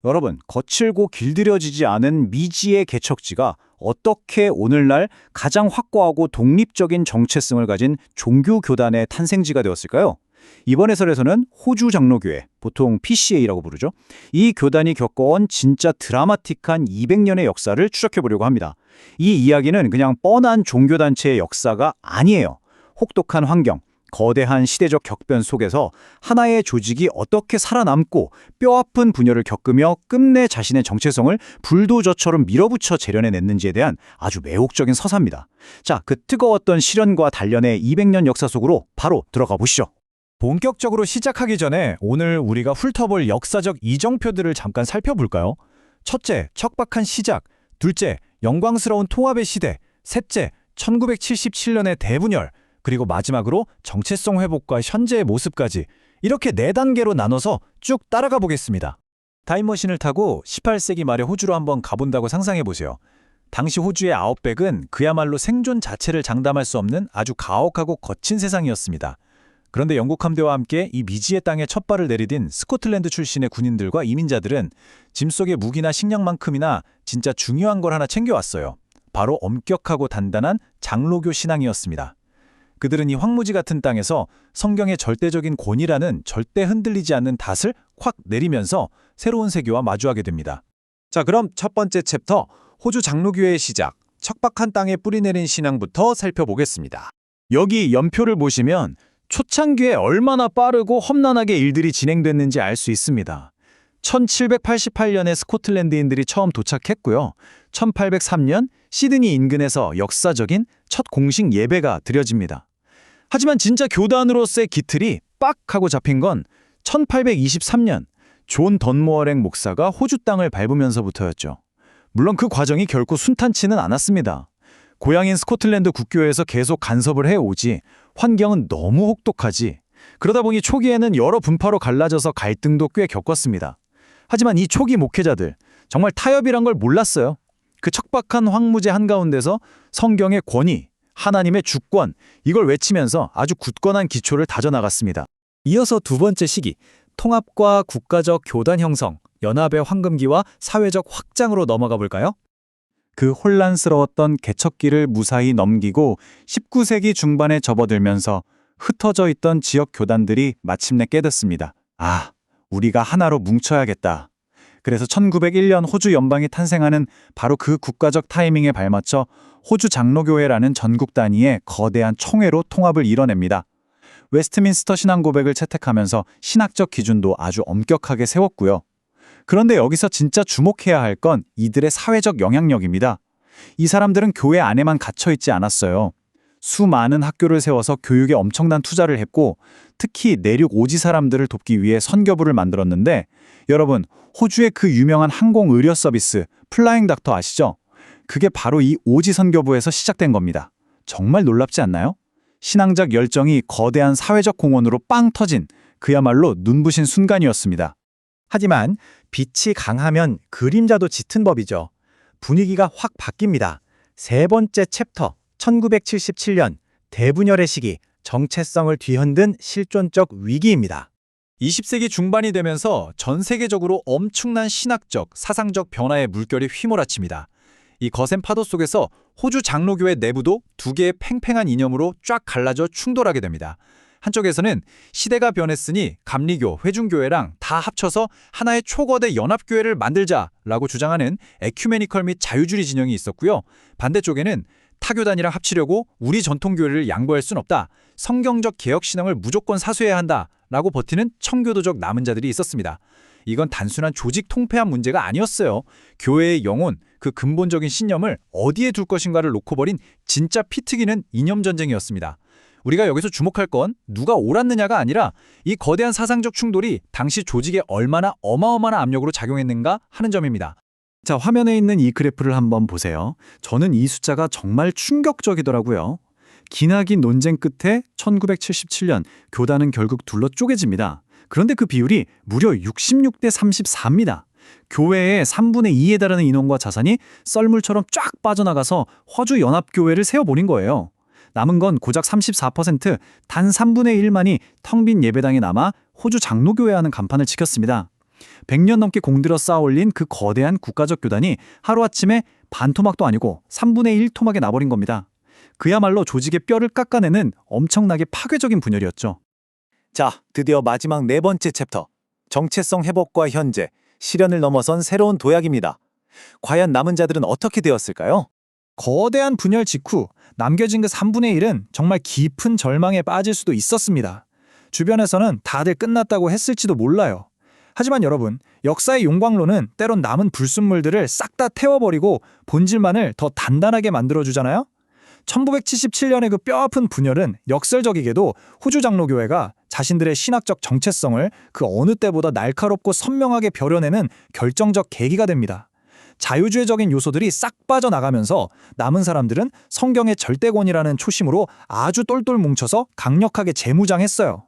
여러분, 거칠고 길들여지지 않은 미지의 개척지가 어떻게 오늘날 가장 확고하고 독립적인 정체성을 가진 종교 교단의 탄생지가 되었을까요? 이번 해설에서는 호주 장로교회, 보통 PCA라고 부르죠. 이 교단이 겪어온 진짜 드라마틱한 200년의 역사를 추적해 보려고 합니다. 이 이야기는 그냥 뻔한 종교단체의 역사가 아니에요. 혹독한 환경, 거대한 시대적 격변 속에서 하나의 조직이 어떻게 살아남고 뼈아픈 분열을 겪으며 끝내 자신의 정체성을 불도저처럼 밀어붙여 재련해냈는지에 대한 아주 매혹적인 서사입니다. 자, 그 뜨거웠던 시련과 단련의 200년 역사 속으로 바로 들어가 보시죠. 본격적으로 시작하기 전에 오늘 우리가 훑어볼 역사적 이정표들을 잠깐 살펴볼까요? 첫째, 척박한 시작. 둘째, 영광스러운 통합의 시대. 셋째, 1977년의 대분열. 그리고 마지막으로 정체성 회복과 현재의 모습까지 이렇게 4단계로 나눠서 쭉 따라가 보겠습니다. 타임머신을 타고 18세기 말에 호주로 한번 가본다고 상상해보세요. 당시 호주의 아웃백은 그야말로 생존 자체를 장담할 수 없는 아주 가혹하고 거친 세상이었습니다. 그런데 영국 함대와 함께 이 미지의 땅에 첫 발을 내디딘 스코틀랜드 출신의 군인들과 이민자들은 짐 속에 무기나 식량만큼이나 진짜 중요한 걸 하나 챙겨왔어요. 바로 엄격하고 단단한 장로교 신앙이었습니다. 그들은 이 황무지 같은 땅에서 성경의 절대적인 권위라는 절대 흔들리지 않는 닷을 확 내리면서 새로운 세계와 마주하게 됩니다. 자, 그럼 첫 번째 챕터, 호주 장로교회의 시작, 척박한 땅에 뿌리내린 신앙부터 살펴보겠습니다. 여기 연표를 보시면 초창기에 얼마나 빠르고 험난하게 일들이 진행됐는지 알 수 있습니다. 1788년에 스코틀랜드인들이 처음 도착했고요. 1803년 시드니 인근에서 역사적인 첫 공식 예배가 드려집니다. 하지만 진짜 교단으로서의 기틀이 빡 하고 잡힌 건 1823년 존 던모어랭 목사가 호주 땅을 밟으면서부터였죠. 물론 그 과정이 결코 순탄치는 않았습니다. 고향인 스코틀랜드 국교에서 계속 간섭을 해오지 환경은 너무 혹독하지. 그러다 보니 초기에는 여러 분파로 갈라져서 갈등도 꽤 겪었습니다. 하지만 이 초기 목회자들 정말 타협이란 걸 몰랐어요. 그 척박한 황무지 한가운데서 성경의 권위, 하나님의 주권, 이걸 외치면서 아주 굳건한 기초를 다져나갔습니다. 이어서 두 번째 시기, 통합과 국가적 교단 형성, 연합의 황금기와 사회적 확장으로 넘어가 볼까요? 그 혼란스러웠던 개척기를 무사히 넘기고 19세기 중반에 접어들면서 흩어져 있던 지역 교단들이 마침내 깨닫습니다. 아, 우리가 하나로 뭉쳐야겠다. 그래서 1901년 호주 연방이 탄생하는 바로 그 국가적 타이밍에 발맞춰 호주 장로교회라는 전국 단위의 거대한 총회로 통합을 이뤄냅니다. 웨스트민스터 신앙 고백을 채택하면서 신학적 기준도 아주 엄격하게 세웠고요. 그런데 여기서 진짜 주목해야 할 건 이들의 사회적 영향력입니다. 이 사람들은 교회 안에만 갇혀있지 않았어요. 수많은 학교를 세워서 교육에 엄청난 투자를 했고 특히 내륙 오지 사람들을 돕기 위해 선교부를 만들었는데 여러분, 호주의 그 유명한 항공 의료 서비스 플라잉 닥터 아시죠? 그게 바로 이 오지 선교부에서 시작된 겁니다. 정말 놀랍지 않나요? 신앙적 열정이 거대한 사회적 공헌으로 빵 터진 그야말로 눈부신 순간이었습니다. 하지만 빛이 강하면 그림자도 짙은 법이죠. 분위기가 확 바뀝니다. 세 번째 챕터, 1977년 대분열의 시기, 정체성을 뒤흔든 실존적 위기입니다. 20세기 중반이 되면서 전 세계적으로 엄청난 신학적, 사상적 변화의 물결이 휘몰아칩니다. 이 거센 파도 속에서 호주 장로교회 내부도 두 개의 팽팽한 이념으로 쫙 갈라져 충돌하게 됩니다. 한쪽에서는 시대가 변했으니 감리교, 회중교회랑 다 합쳐서 하나의 초거대 연합교회를 만들자라고 주장하는 에큐메니컬 및 자유주의 진영이 있었고요. 반대쪽에는 타교단이랑 합치려고 우리 전통교회를 양보할 순 없다. 성경적 개혁신앙을 무조건 사수해야 한다라고 버티는 청교도적 남은 자들이 있었습니다. 이건 단순한 조직 통폐합 문제가 아니었어요. 교회의 영혼, 그 근본적인 신념을 어디에 둘 것인가를 놓고 벌인 진짜 피튀기는 이념 전쟁이었습니다. 우리가 여기서 주목할 건 누가 옳았느냐가 아니라 이 거대한 사상적 충돌이 당시 조직에 얼마나 어마어마한 압력으로 작용했는가 하는 점입니다. 자, 화면에 있는 이 그래프를 한번 보세요. 저는 이 숫자가 정말 충격적이더라고요. 기나긴 논쟁 끝에 1977년 교단은 결국 둘러 쪼개집니다. 그런데 그 비율이 무려 66대 34입니다. 교회의 3분의 2에 달하는 인원과 자산이 썰물처럼 쫙 빠져나가서 호주 연합교회를 세워버린 거예요. 남은 건 고작 34%, 단 3분의 1만이 텅 빈 예배당에 남아 호주 장로교회 하는 간판을 지켰습니다. 100년 넘게 공들여 쌓아올린 그 거대한 국가적 교단이 하루아침에 반토막도 아니고 3분의 1 토막에 나버린 겁니다. 그야말로 조직의 뼈를 깎아내는 엄청나게 파괴적인 분열이었죠. 자, 드디어 마지막 네 번째 챕터. 정체성 회복과 현재, 시련을 넘어선 새로운 도약입니다. 과연 남은 자들은 어떻게 되었을까요? 거대한 분열 직후 남겨진 그 3분의 1은 정말 깊은 절망에 빠질 수도 있었습니다. 주변에서는 다들 끝났다고 했을지도 몰라요. 하지만 여러분, 역사의 용광로는 때론 남은 불순물들을 싹 다 태워버리고 본질만을 더 단단하게 만들어주잖아요? 1977년의 그 뼈아픈 분열은 역설적이게도 호주 장로교회가 자신들의 신학적 정체성을 그 어느 때보다 날카롭고 선명하게 벼려내는 결정적 계기가 됩니다. 자유주의적인 요소들이 싹 빠져나가면서 남은 사람들은 성경의 절대권이라는 초심으로 아주 똘똘 뭉쳐서 강력하게 재무장했어요.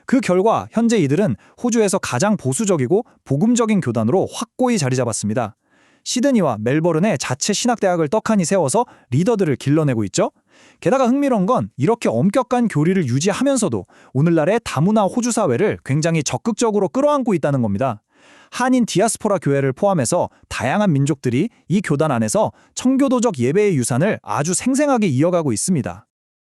그 결과 현재 이들은 호주에서 가장 보수적이고 복음적인 교단으로 확고히 자리 잡았습니다. 시드니와 멜버른에 자체 신학대학을 떡하니 세워서 리더들을 길러내고 있죠. 게다가 흥미로운 건 이렇게 엄격한 교리를 유지하면서도 오늘날의 다문화 호주 사회를 굉장히 적극적으로 끌어안고 있다는 겁니다. 한인 디아스포라 교회를 포함해서 다양한 민족들이 이 교단 안에서 청교도적 예배의 유산을 아주 생생하게 이어가고 있습니다.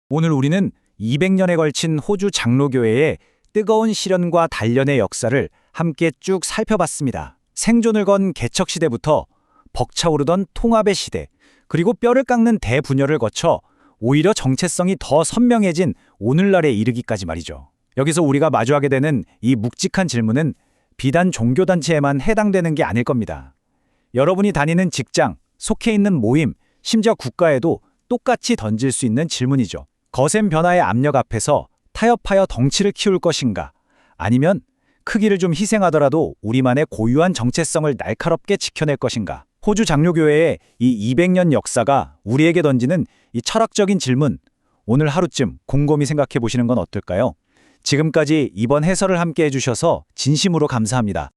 오늘 우리는 200년에 걸친 호주 장로교회의 뜨거운 시련과 단련의 역사를 함께 쭉 살펴봤습니다. 생존을 건 개척시대부터 벅차오르던 통합의 시대, 그리고 뼈를 깎는 대분열을 거쳐 오히려 정체성이 더 선명해진 오늘날에 이르기까지 말이죠. 여기서 우리가 마주하게 되는 이 묵직한 질문은 비단 종교단체에만 해당되는 게 아닐 겁니다. 여러분이 다니는 직장, 속해 있는 모임, 심지어 국가에도 똑같이 던질 수 있는 질문이죠. 거센 변화의 압력 앞에서 타협하여 덩치를 키울 것인가? 아니면 크기를 좀 희생하더라도 우리만의 고유한 정체성을 날카롭게 지켜낼 것인가? 호주 장로교회의 이 200년 역사가 우리에게 던지는 이 철학적인 질문, 오늘 하루쯤 곰곰이 생각해 보시는 건 어떨까요? 지금까지 이번 해설을 함께 해주셔서 진심으로 감사합니다.